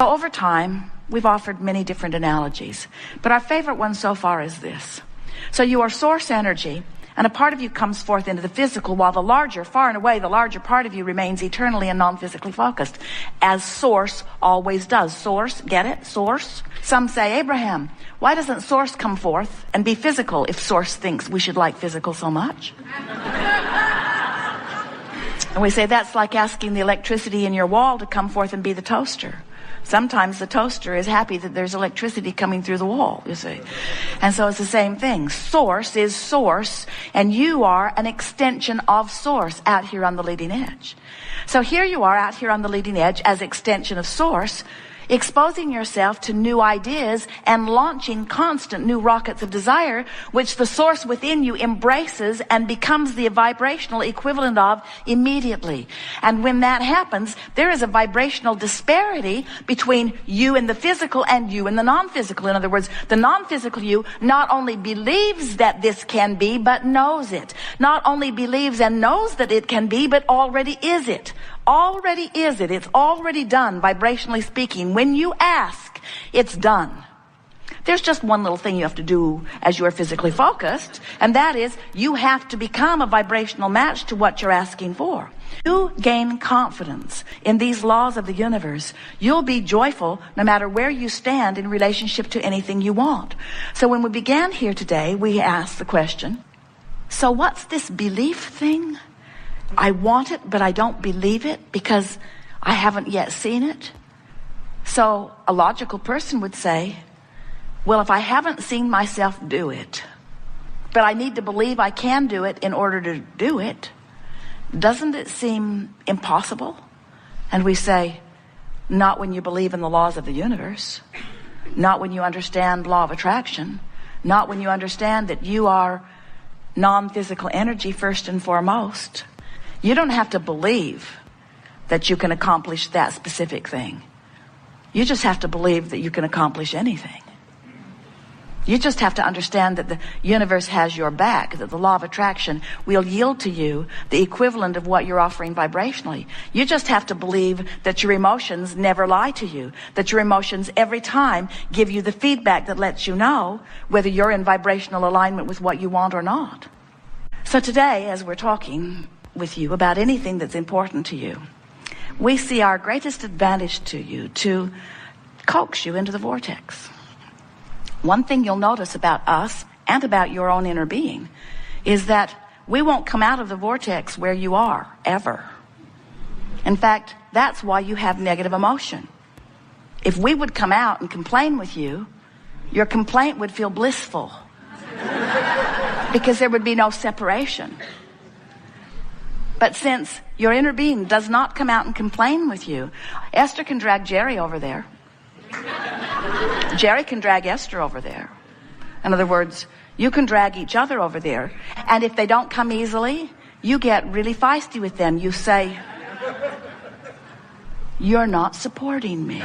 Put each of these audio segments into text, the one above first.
So over time, we've offered many different analogies, but our favorite one so far is this. So you are source energy, and a part of you comes forth into the physical, while the larger, far and away, the larger part of you remains eternally and non-physically focused, as source always does. Source, get it? Source. Some say, Abraham, why doesn't source come forth and be physical if source thinks we should like physical so much? And we say that's like asking the electricity in your wall to come forth and be the toaster. Sometimes the toaster is happy that there's electricity coming through the wall, you see. And so it's the same thing. Source is source, and you are an extension of source out here on the leading edge. So here you are out here on the leading edge as extension of source, exposing yourself to new ideas and launching constant new rockets of desire, which the source within you embraces and becomes the vibrational equivalent of immediately. And when that happens, there is a vibrational disparity between you and the physical and you and the non-physical. In other words, the non-physical you not only believes that this can be, but knows it. Not only believes and knows that it can be, but already is it. Already is it. It's already done, vibrationally speaking. When you ask, it's done. There's just one little thing you have to do as you are physically focused, and that is you have to become a vibrational match to what you're asking for. You gain confidence in these laws of the universe. You'll be joyful no matter where you stand in relationship to anything you want. So when we began here today, we asked the question, so what's this belief thing? I want it, but I don't believe it because I haven't yet seen it. So a logical person would say, well, if I haven't seen myself do it, but I need to believe I can do it in order to do it, doesn't it seem impossible? And we say, not when you believe in the laws of the universe, not when you understand law of attraction, not when you understand that you are non-physical energy first and foremost. You don't have to believe that you can accomplish that specific thing. You just have to believe that you can accomplish anything. You just have to understand that the universe has your back, that the law of attraction will yield to you the equivalent of what you're offering vibrationally. You just have to believe that your emotions never lie to you, that your emotions every time give you the feedback that lets you know whether you're in vibrational alignment with what you want or not. So today, as we're talking with you about anything that's important to you, we see our greatest advantage to you to coax you into the vortex. One thing you'll notice about us and about your own inner being is that we won't come out of the vortex where you are, ever. In fact, that's why you have negative emotion. If we would come out and complain with you, your complaint would feel blissful because there would be no separation. But since your inner being does not come out and complain with you, Esther can drag Jerry over there. Jerry can drag Esther over there. In other words, you can drag each other over there. And if they don't come easily, you get really feisty with them. You say, you're not supporting me.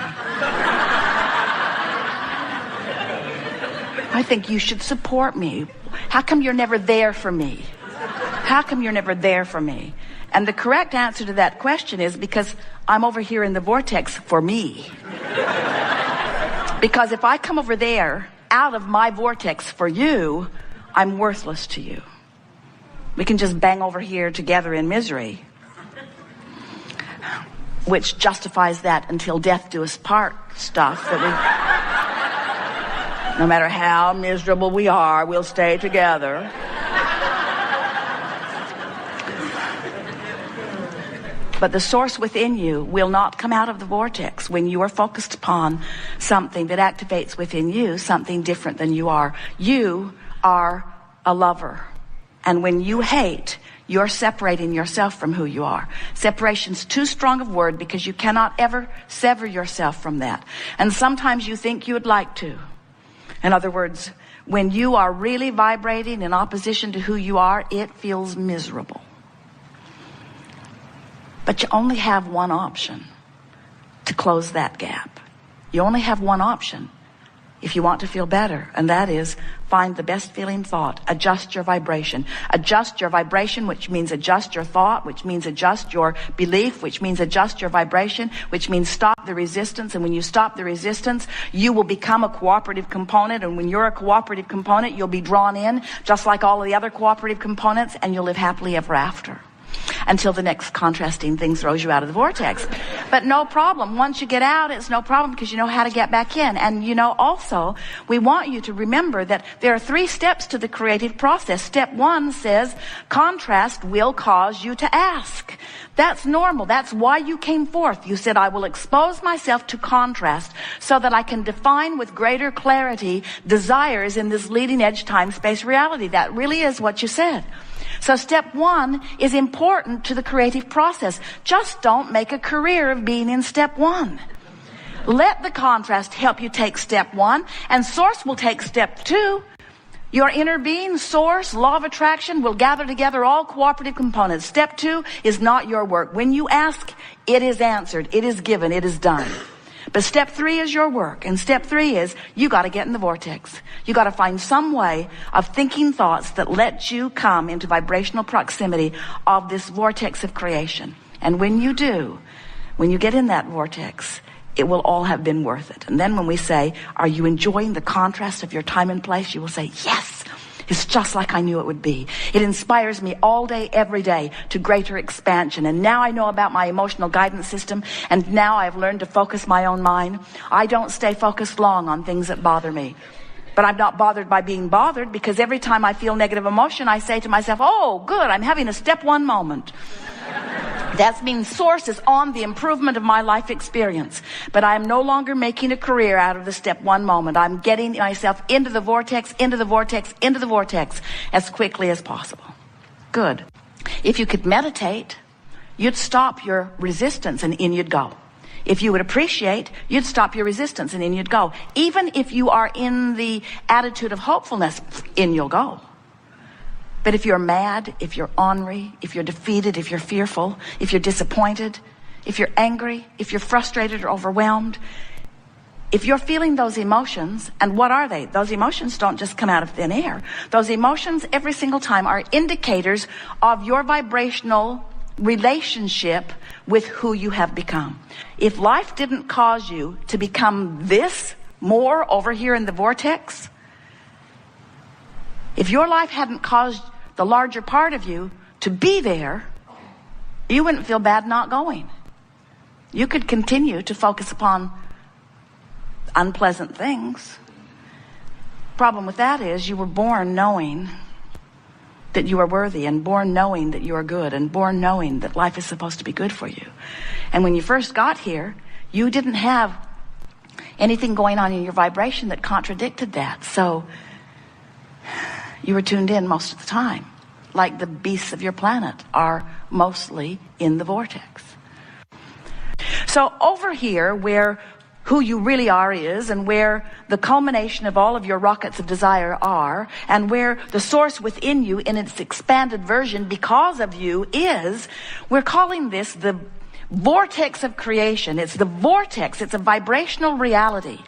I think you should support me. How come you're never there for me? How come you're never there for me? And the correct answer to that question is because I'm over here in the vortex for me. Because if I come over there out of my vortex for you, I'm worthless to you. We can just bang over here together in misery, which justifies that until death do us part stuff that we, no matter how miserable we are, we'll stay together. But the source within you will not come out of the vortex when you are focused upon something that activates within you something different than you are. You are a lover. And when you hate, you're separating yourself from who you are. Separation's too strong a word because you cannot ever sever yourself from that. And sometimes you think you would like to. In other words, when you are really vibrating in opposition to who you are, it feels miserable. But you only have one option to close that gap. You only have one option if you want to feel better, and that is find the best feeling thought. Adjust your vibration. Adjust your vibration, which means adjust your thought, which means adjust your belief, which means adjust your vibration, which means stop the resistance. And when you stop the resistance, you will become a cooperative component. And when you're a cooperative component, you'll be drawn in just like all of the other cooperative components, and you'll live happily ever after. Until the next contrasting thing throws you out of the vortex. But no problem. Once you get out, it's no problem because you know how to get back in. And you know, also, we want you to remember that there are 3 steps to the creative process. Step 1 says, contrast will cause you to ask. That's normal. That's why you came forth. You said, I will expose myself to contrast so that I can define with greater clarity desires in this leading edge time-space reality. That really is what you said. So step 1 is important to the creative process. Just don't make a career of being in step 1. Let the contrast help you take step 1, and source will take step 2. Your inner being, source, law of attraction will gather together all cooperative components. Step 2 is not your work. When you ask, it is answered, it is given, it is done. But step 3 is your work. And step 3 is you got to get in the vortex. You got to find some way of thinking thoughts that let you come into vibrational proximity of this vortex of creation. And when you do, when you get in that vortex, it will all have been worth it. And then when we say, are you enjoying the contrast of your time and place? You will say, yes. It's just like I knew it would be. It inspires me all day, every day to greater expansion. And now I know about my emotional guidance system, and now I've learned to focus my own mind. I don't stay focused long on things that bother me. But I'm not bothered by being bothered, because every time I feel negative emotion, I say to myself, oh, good, I'm having a step 1 moment. That means source is on the improvement of my life experience. But I am no longer making a career out of the step 1 moment. I'm getting myself into the vortex, into the vortex, into the vortex as quickly as possible. Good. If you could meditate, you'd stop your resistance and in you'd go. If you would appreciate, you'd stop your resistance and in you'd go. Even if you are in the attitude of hopefulness, in you'll go. But if you're mad, if you're ornery, if you're defeated, if you're fearful, if you're disappointed, if you're angry, if you're frustrated or overwhelmed, if you're feeling those emotions, and what are they? Those emotions don't just come out of thin air. Those emotions every single time are indicators of your vibrational relationship with who you have become. If life didn't cause you to become this more over here in the vortex, if your life hadn't caused the larger part of you to be there, you wouldn't feel bad not going. You could continue to focus upon unpleasant things. Problem with that is you were born knowing that you are worthy, and born knowing that you are good, and born knowing that life is supposed to be good for you. And when you first got here, you didn't have anything going on in your vibration that contradicted that. So you were tuned in most of the time, like the beasts of your planet are mostly in the vortex. So over here, where who you really are is, and where the culmination of all of your rockets of desire are, and where the source within you in its expanded version because of you is, we're calling this the vortex of creation. It's the vortex. It's a vibrational reality.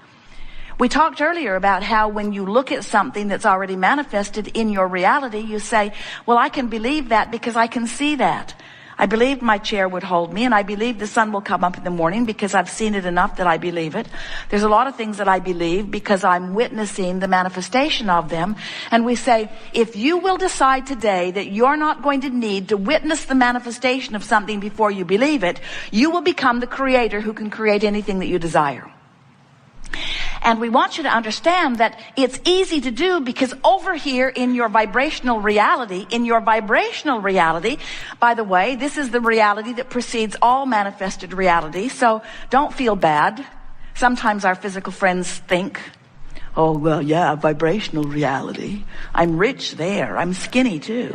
We talked earlier about how when you look at something that's already manifested in your reality, you say, well, I can believe that because I can see that. I believed my chair would hold me, and I believe the sun will come up in the morning because I've seen it enough that I believe it. There's a lot of things that I believe because I'm witnessing the manifestation of them. And we say, if you will decide today that you're not going to need to witness the manifestation of something before you believe it, you will become the creator who can create anything that you desire. And we want you to understand that it's easy to do because over here in your vibrational reality, by the way, this is the reality that precedes all manifested reality. So don't feel bad. Sometimes our physical friends think, oh, well, yeah, vibrational reality. I'm rich there. I'm skinny too.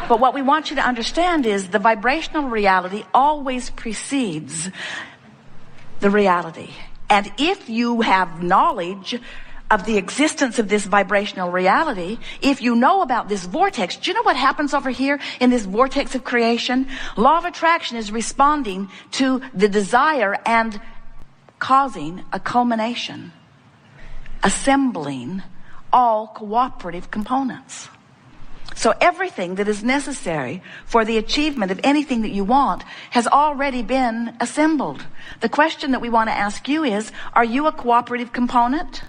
But what we want you to understand is the vibrational reality always precedes the reality. And if you have knowledge of the existence of this vibrational reality, if you know about this vortex, do you know what happens over here in this vortex of creation? Law of attraction is responding to the desire and causing a culmination, assembling all cooperative components. So everything that is necessary for the achievement of anything that you want has already been assembled. The question that we want to ask you is, are you a cooperative component?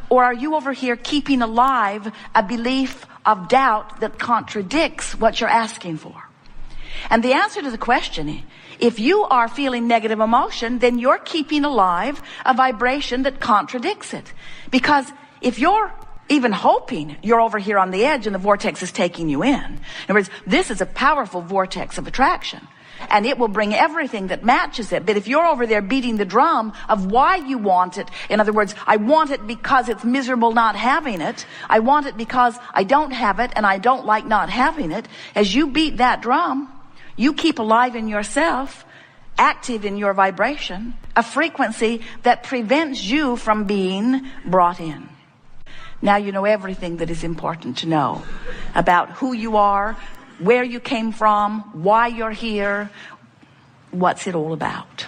Or are you over here keeping alive a belief of doubt that contradicts what you're asking for? And the answer to the question, if you are feeling negative emotion, then you're keeping alive a vibration that contradicts it. Because if you're even hoping you're over here on the edge and the vortex is taking you in. In other words, this is a powerful vortex of attraction. And it will bring everything that matches it. But if you're over there beating the drum of why you want it, in other words, I want it because it's miserable not having it. I want it because I don't have it and I don't like not having it. As you beat that drum, you keep alive in yourself, active in your vibration, a frequency that prevents you from being brought in. Now you know everything that is important to know about who you are, where you came from, why you're here, what's it all about.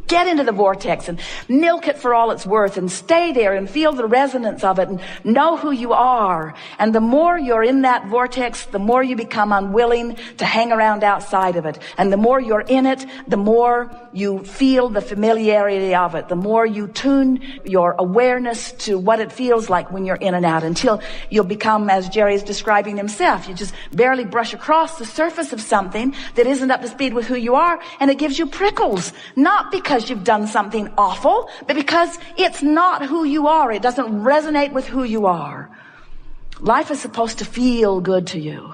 Get into the vortex and milk it for all it's worth and stay there and feel the resonance of it and know who you are. And the more you're in that vortex, the more you become unwilling to hang around outside of it. And the more you're in it, the more you feel the familiarity of it. The more you tune your awareness to what it feels like when you're in and out, until you'll become, as Jerry is describing himself, you just barely brush across the surface of something that isn't up to speed with who you are, and it gives you prickles. Not because you've done something awful, but because it's not who you are. It doesn't resonate with who you are. Life is supposed to feel good to you.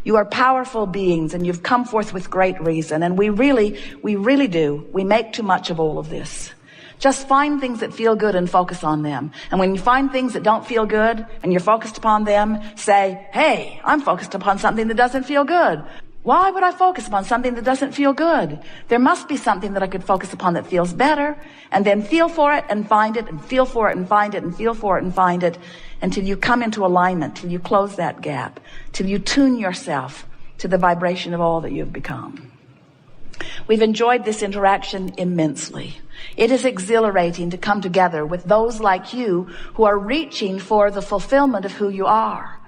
You are powerful beings and you've come forth with great reason. And we really do. We make too much of all of this. Just find things that feel good and focus on them. And when you find things that don't feel good and you're focused upon them, say, hey, I'm focused upon something that doesn't feel good. Why would I focus upon something that doesn't feel good? There must be something that I could focus upon that feels better, and then feel for it and find it, and feel for it and find it, and feel for it and find it, until you come into alignment, till you close that gap, till you tune yourself to the vibration of all that you've become. We've enjoyed this interaction immensely. It is exhilarating to come together with those like you who are reaching for the fulfillment of who you are.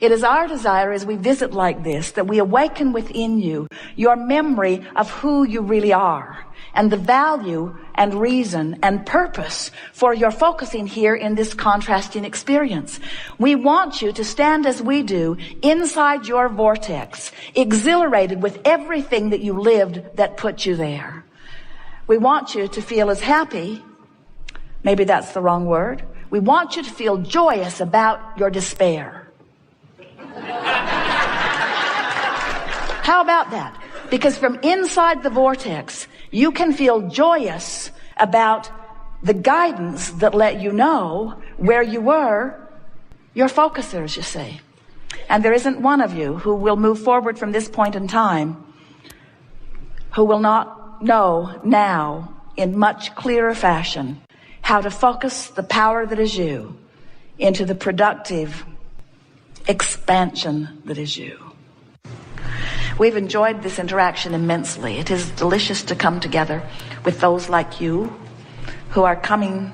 It is our desire as we visit like this that we awaken within you your memory of who you really are and the value and reason and purpose for your focusing here in this contrasting experience. We want you to stand as we do inside your vortex, exhilarated with everything that you lived that put you there. We want you to feel as happy, maybe that's the wrong word. We want you to feel joyous about your despair. How about that? Because from inside the vortex, you can feel joyous about the guidance that let you know where you were, your focusers, you see. And there isn't one of you who will move forward from this point in time who will not know now in much clearer fashion how to focus the power that is you into the productive expansion that is you. We've enjoyed this interaction immensely. It is delicious to come together with those like you who are coming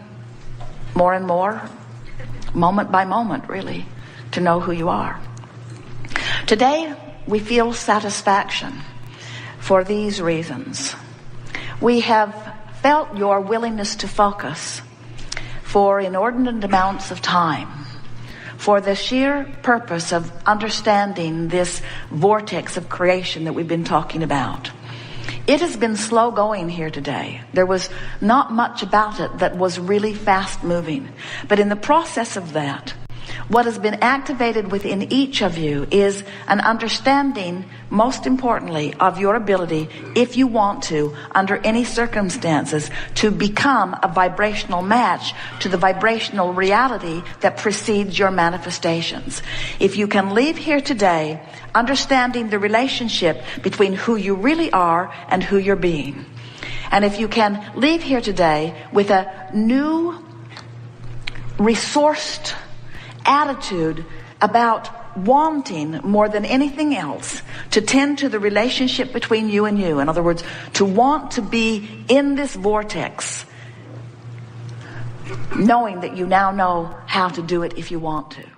more and more, moment by moment, really, to know who you are. Today, we feel satisfaction for these reasons. We have felt your willingness to focus for inordinate amounts of time, for the sheer purpose of understanding this vortex of creation that we've been talking about. It has been slow going here today. There was not much about it that was really fast moving. But in the process of that, what has been activated within each of you is an understanding, most importantly, of your ability, if you want to, under any circumstances, to become a vibrational match to the vibrational reality that precedes your manifestations. If you can leave here today understanding the relationship between who you really are and who you're being, and if you can leave here today with a new, resourced attitude about wanting more than anything else to tend to the relationship between you and you. In other words, to want to be in this vortex knowing that you now know how to do it if you want to.